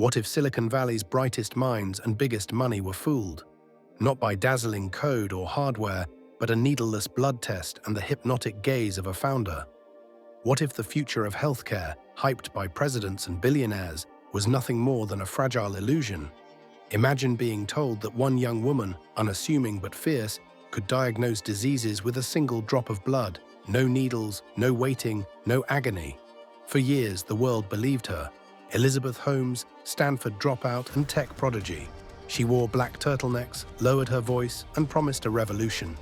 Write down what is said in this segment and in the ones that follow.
What if Silicon Valley's brightest minds and biggest money were fooled? Not by dazzling code or hardware, but a needleless blood test and the hypnotic gaze of a founder. What if the future of healthcare, hyped by presidents and billionaires, was nothing more than a fragile illusion? Imagine being told that one young woman, unassuming but fierce, could diagnose diseases with a single drop of blood. No needles, no waiting, no agony. For years, the world believed her. Elizabeth Holmes, Stanford dropout and tech prodigy. She wore black turtlenecks, lowered her voice, and promised a revolution.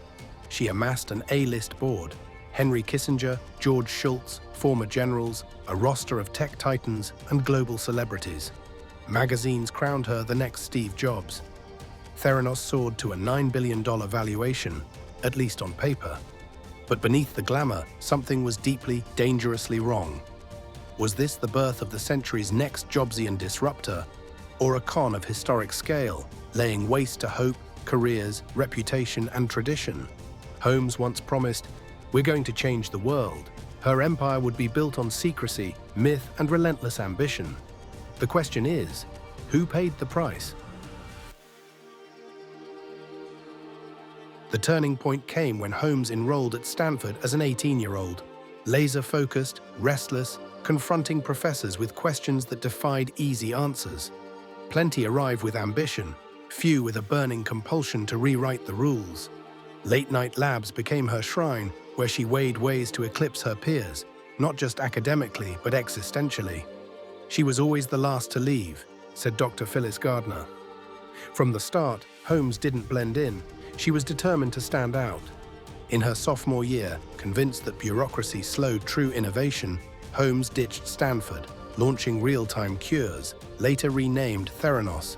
She amassed an A-list board. Henry Kissinger, George Shultz, former generals, a roster of tech titans and global celebrities. Magazines crowned her the next Steve Jobs. Theranos soared to a $9 billion valuation, at least on paper. But beneath the glamour, something was deeply, dangerously wrong. Was this the birth of the century's next Jobsian disruptor, or a con of historic scale, laying waste to hope, careers, reputation, and tradition? Holmes once promised, "We're going to change the world." Her empire would be built on secrecy, myth, and relentless ambition. The question is, who paid the price? The turning point came when Holmes enrolled at Stanford as an 18-year-old, laser-focused, restless, confronting professors with questions that defied easy answers. Plenty arrive with ambition, few with a burning compulsion to rewrite the rules. Late-night labs became her shrine, where she weighed ways to eclipse her peers, not just academically, but existentially. She was always the last to leave, said Dr. Phyllis Gardner. From the start, Holmes didn't blend in. She was determined to stand out. In her sophomore year, convinced that bureaucracy slowed true innovation, Holmes ditched Stanford, launching real-time cures, later renamed Theranos.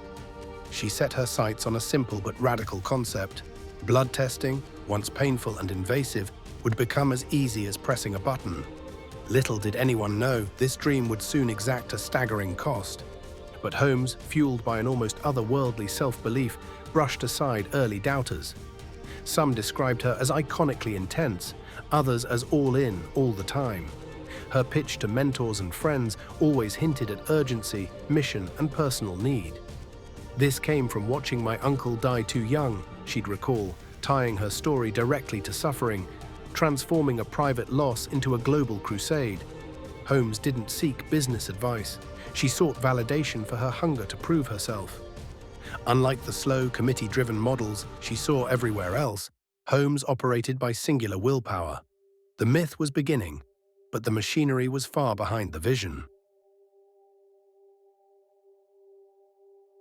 She set her sights on a simple but radical concept. Blood testing, once painful and invasive, would become as easy as pressing a button. Little did anyone know this dream would soon exact a staggering cost. But Holmes, fueled by an almost otherworldly self-belief, brushed aside early doubters. Some described her as iconically intense, others as all-in all the time. Her pitch to mentors and friends always hinted at urgency, mission, and personal need. "This came from watching my uncle die too young," she'd recall, tying her story directly to suffering, transforming a private loss into a global crusade. Holmes didn't seek business advice. She sought validation for her hunger to prove herself. Unlike the slow, committee-driven models she saw everywhere else, Holmes operated by singular willpower. The myth was beginning, but the machinery was far behind the vision.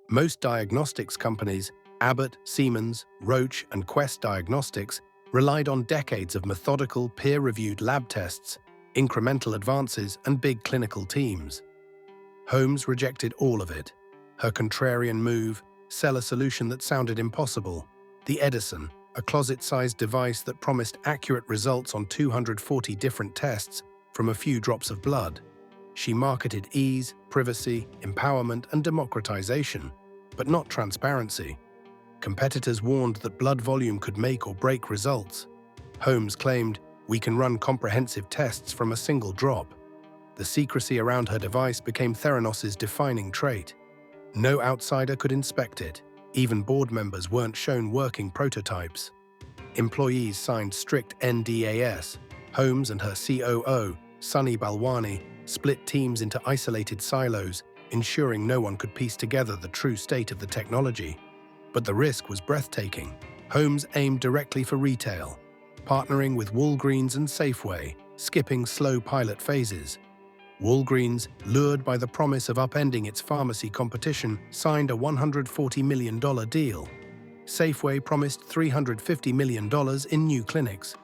Most diagnostics companies, Abbott, Siemens, Roche, and Quest Diagnostics, relied on decades of methodical, peer-reviewed lab tests, incremental advances, and big clinical teams. Holmes rejected all of it. Her contrarian move, sell a solution that sounded impossible. The Edison, a closet-sized device that promised accurate results on 240 different tests from a few drops of blood. She marketed ease, privacy, empowerment, and democratization, but not transparency. Competitors warned that blood volume could make or break results. Holmes claimed, "We can run comprehensive tests from a single drop." The secrecy around her device became Theranos' defining trait. No outsider could inspect it. Even board members weren't shown working prototypes. Employees signed strict NDAs. Holmes and her COO, Sunny Balwani, split teams into isolated silos, ensuring no one could piece together the true state of the technology. But the risk was breathtaking. Holmes aimed directly for retail, partnering with Walgreens and Safeway, skipping slow pilot phases. Walgreens, lured by the promise of upending its pharmacy competition, signed a $140 million deal. Safeway promised $350 million in new clinics.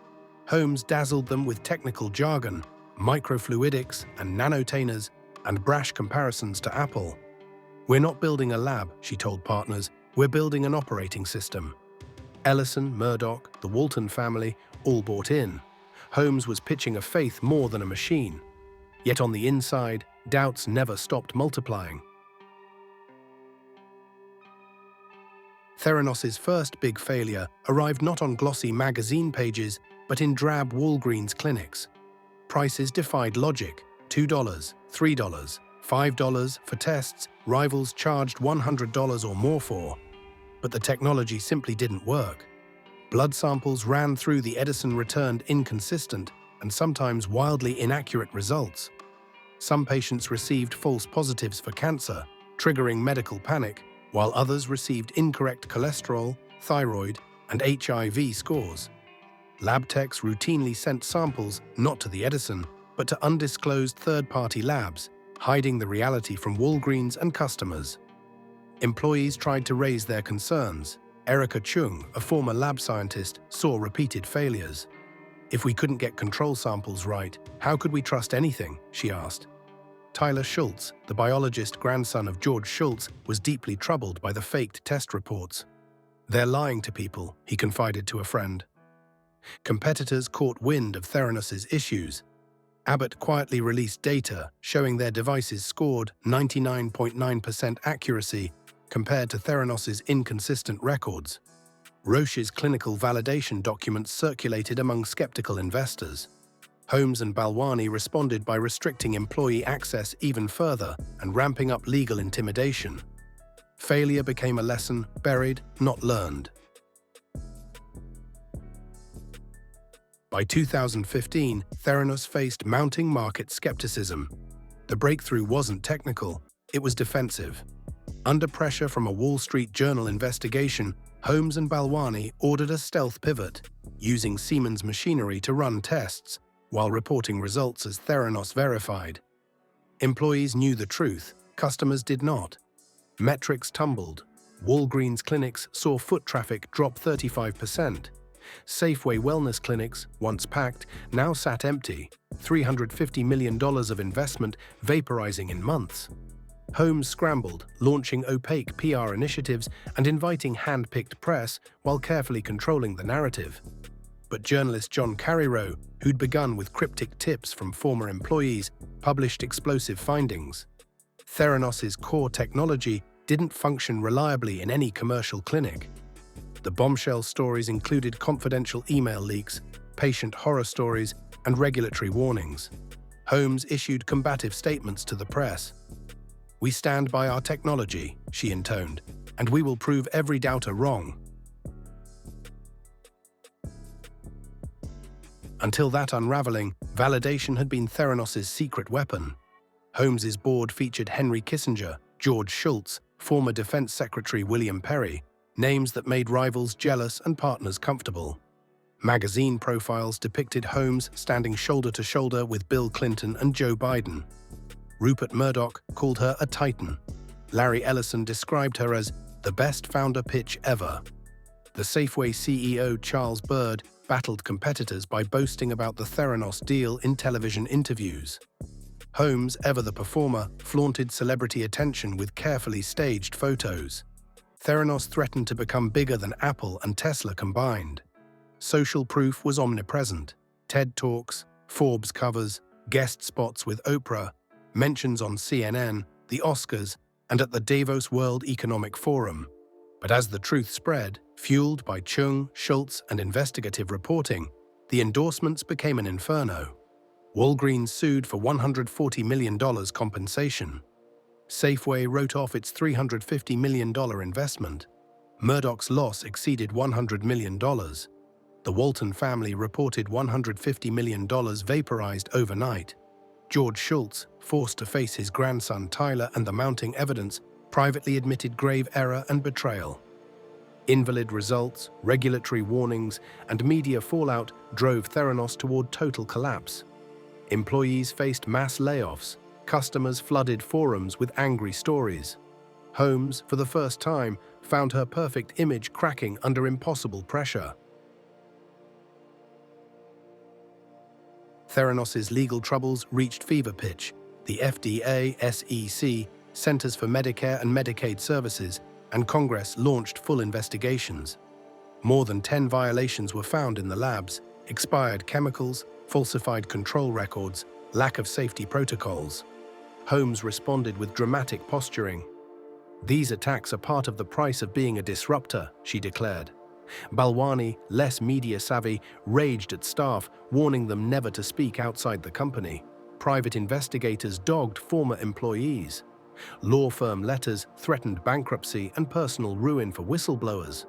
Holmes dazzled them with technical jargon, microfluidics and nanotainers, and brash comparisons to Apple. "We're not building a lab," she told partners, "we're building an operating system." Ellison, Murdoch, the Walton family, all bought in. Holmes was pitching a faith more than a machine. Yet on the inside, doubts never stopped multiplying. Theranos' first big failure arrived not on glossy magazine pages, but in drab Walgreens clinics. Prices defied logic: $2, $3, $5 for tests rivals charged $100 or more for. But the technology simply didn't work. Blood samples ran through the Edison returned inconsistent and sometimes wildly inaccurate results. Some patients received false positives for cancer, triggering medical panic, while others received incorrect cholesterol, thyroid, and HIV scores. Lab techs routinely sent samples not to the Edison, but to undisclosed third-party labs, hiding the reality from Walgreens and customers. Employees tried to raise their concerns. Erica Chung, a former lab scientist, saw repeated failures. "If we couldn't get control samples right, how could we trust anything?" she asked. Tyler Schultz, the biologist grandson of George Schultz, was deeply troubled by the faked test reports. "They're lying to people," he confided to a friend. Competitors caught wind of Theranos' issues. Abbott quietly released data showing their devices scored 99.9% accuracy compared to Theranos' inconsistent records. Roche's clinical validation documents circulated among skeptical investors. Holmes and Balwani responded by restricting employee access even further and ramping up legal intimidation. Failure became a lesson buried, not learned. By 2015, Theranos faced mounting market skepticism. The breakthrough wasn't technical, it was defensive. Under pressure from a Wall Street Journal investigation, Holmes and Balwani ordered a stealth pivot, using Siemens machinery to run tests, while reporting results as Theranos verified. Employees knew the truth, customers did not. Metrics tumbled. Walgreens clinics saw foot traffic drop 35%. Safeway wellness clinics, once packed, now sat empty, $350 million of investment vaporizing in months. Holmes scrambled, launching opaque PR initiatives and inviting hand-picked press while carefully controlling the narrative. But journalist John Carreyrou, who'd begun with cryptic tips from former employees, published explosive findings. Theranos' core technology didn't function reliably in any commercial clinic. The bombshell stories included confidential email leaks, patient horror stories, and regulatory warnings. Holmes issued combative statements to the press. "We stand by our technology," she intoned, "and we will prove every doubter wrong." Until that unraveling, validation had been Theranos' secret weapon. Holmes' board featured Henry Kissinger, George Shultz, former Defense Secretary William Perry, names that made rivals jealous and partners comfortable. Magazine profiles depicted Holmes standing shoulder to shoulder with Bill Clinton and Joe Biden. Rupert Murdoch called her a titan. Larry Ellison described her as the best founder pitch ever. The Safeway CEO Charles Bird battled competitors by boasting about the Theranos deal in television interviews. Holmes, ever the performer, flaunted celebrity attention with carefully staged photos. Theranos threatened to become bigger than Apple and Tesla combined. Social proof was omnipresent. TED Talks, Forbes covers, guest spots with Oprah, mentions on CNN, the Oscars, and at the Davos World Economic Forum. But as the truth spread, fueled by Chung, Schultz, and investigative reporting, the endorsements became an inferno. Walgreens sued for $140 million compensation. Safeway wrote off its $350 million investment. Murdoch's loss exceeded $100 million. The Walton family reported $150 million vaporized overnight. George Schultz, forced to face his grandson Tyler and the mounting evidence, privately admitted grave error and betrayal. Invalid results, regulatory warnings, and media fallout drove Theranos toward total collapse. Employees faced mass layoffs. Customers flooded forums with angry stories. Holmes, for the first time, found her perfect image cracking under impossible pressure. Theranos' legal troubles reached fever pitch. The FDA, SEC, Centers for Medicare and Medicaid Services, and Congress launched full investigations. More than 10 violations were found in the labs: expired chemicals, falsified control records, lack of safety protocols. Holmes responded with dramatic posturing. "These attacks are part of the price of being a disruptor," she declared. Balwani, less media-savvy, raged at staff, warning them never to speak outside the company. Private investigators dogged former employees. Law firm letters threatened bankruptcy and personal ruin for whistleblowers.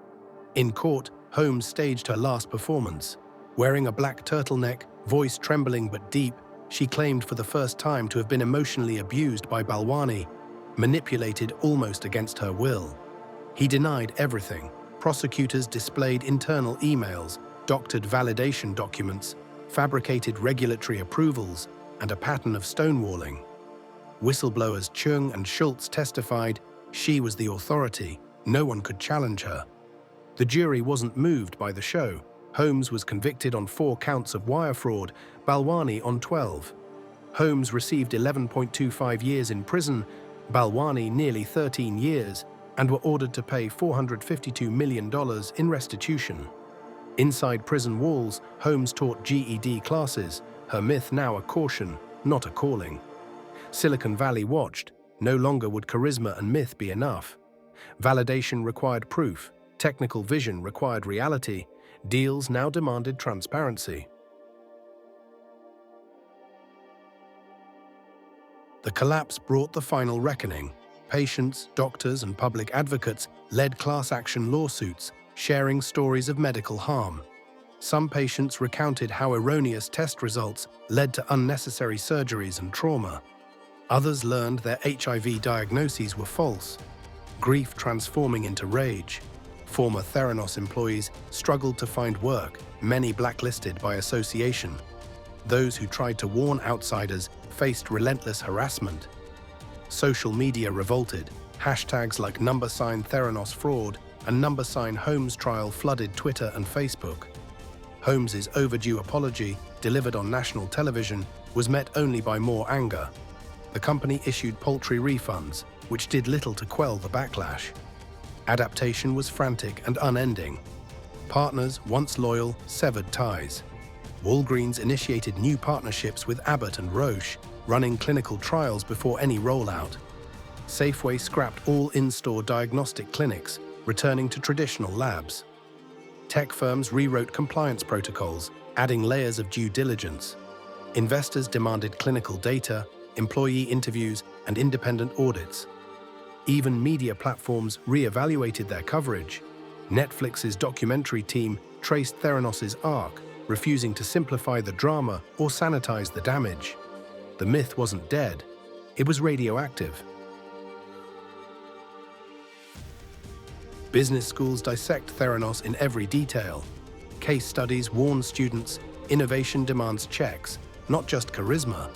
In court, Holmes staged her last performance. Wearing a black turtleneck, voice trembling but deep, she claimed for the first time to have been emotionally abused by Balwani, manipulated almost against her will. He denied everything. Prosecutors displayed internal emails, doctored validation documents, fabricated regulatory approvals, and a pattern of stonewalling. Whistleblowers Chung and Schultz testified she was the authority, no one could challenge her. The jury wasn't moved by the show. Holmes was convicted on 4 counts of wire fraud, Balwani on 12. Holmes received 11.25 years in prison, Balwani nearly 13 years, and were ordered to pay $452 million in restitution. Inside prison walls, Holmes taught GED classes, her myth now a caution, not a calling. Silicon Valley watched. No longer would charisma and myth be enough. Validation required proof, technical vision required reality, deals now demanded transparency. The collapse brought the final reckoning. Patients, doctors, and public advocates led class action lawsuits, sharing stories of medical harm. Some patients recounted how erroneous test results led to unnecessary surgeries and trauma. Others learned their HIV diagnoses were false, grief transforming into rage. Former Theranos employees struggled to find work, many blacklisted by association. Those who tried to warn outsiders faced relentless harassment. Social media revolted. Hashtags like #Theranos fraud and #Holmes trial flooded Twitter and Facebook. Holmes's overdue apology, delivered on national television, was met only by more anger. The company issued paltry refunds, which did little to quell the backlash. Adaptation was frantic and unending. Partners, once loyal, severed ties. Walgreens initiated new partnerships with Abbott and Roche, running clinical trials before any rollout. Safeway scrapped all in-store diagnostic clinics, returning to traditional labs. Tech firms rewrote compliance protocols, adding layers of due diligence. Investors demanded clinical data, employee interviews, and independent audits. Even media platforms re-evaluated their coverage. Netflix's documentary team traced Theranos' arc, refusing to simplify the drama or sanitize the damage. The myth wasn't dead, it was radioactive. Business schools dissect Theranos in every detail. Case studies warn students innovation demands checks, not just charisma.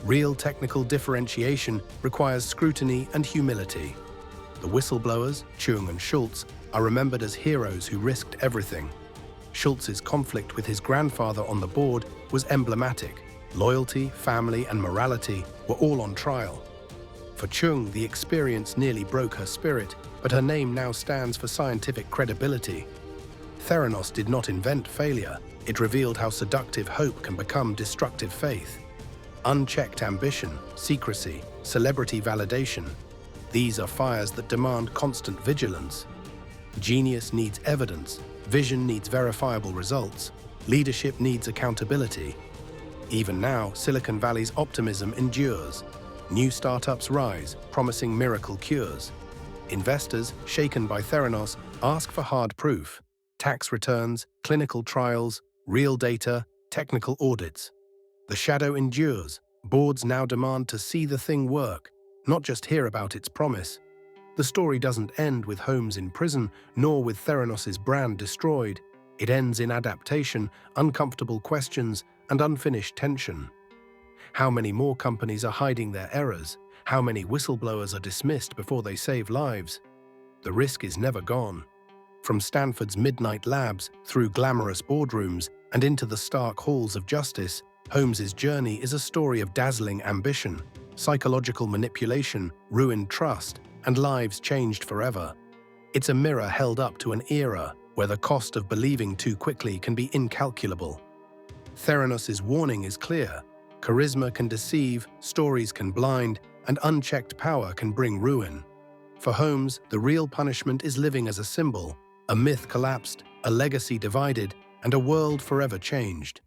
Real technical differentiation requires scrutiny and humility. The whistleblowers, Chung and Schultz, are remembered as heroes who risked everything. Schultz's conflict with his grandfather on the board was emblematic. Loyalty, family, and morality were all on trial. For Chung, the experience nearly broke her spirit, but her name now stands for scientific credibility. Theranos did not invent failure. It revealed how seductive hope can become destructive faith. Unchecked ambition, secrecy, celebrity validation. These are fires that demand constant vigilance. Genius needs evidence, vision needs verifiable results, leadership needs accountability. Even now, Silicon Valley's optimism endures. New startups rise, promising miracle cures. Investors, shaken by Theranos, ask for hard proof. Tax returns, clinical trials, real data, technical audits. The shadow endures. Boards now demand to see the thing work, not just hear about its promise. The story doesn't end with Holmes in prison, nor with Theranos' brand destroyed. It ends in adaptation, uncomfortable questions, and unfinished tension. How many more companies are hiding their errors? How many whistleblowers are dismissed before they save lives? The risk is never gone. From Stanford's midnight labs, through glamorous boardrooms, and into the stark halls of justice, Holmes's journey is a story of dazzling ambition, psychological manipulation, ruined trust, and lives changed forever. It's a mirror held up to an era where the cost of believing too quickly can be incalculable. Theranos' warning is clear. Charisma can deceive, stories can blind, and unchecked power can bring ruin. For Holmes, the real punishment is living as a symbol, a myth collapsed, a legacy divided, and a world forever changed.